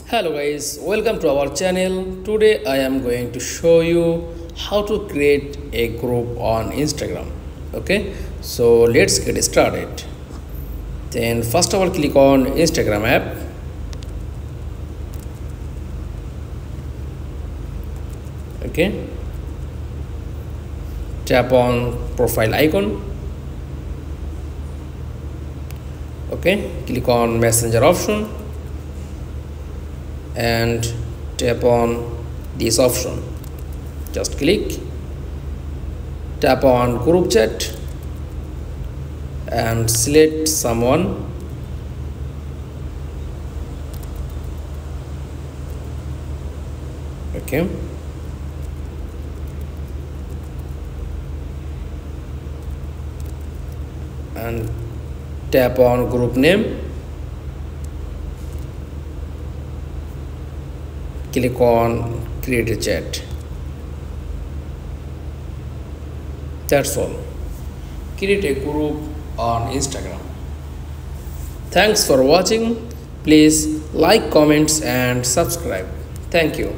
Hello guys, welcome to our channel. Today I am going to show you how to create a group on Instagram. Okay, so let's get started. Then first of all, click on Instagram app. Okay, tap on profile icon. Okay, click on messenger option and tap on this option. Just click, tap on group chat and select someone. Okay, and tap on group name. Click on create a chat. That's all. Create a group on Instagram. Thanks for watching. Please like, comments and subscribe. Thank you.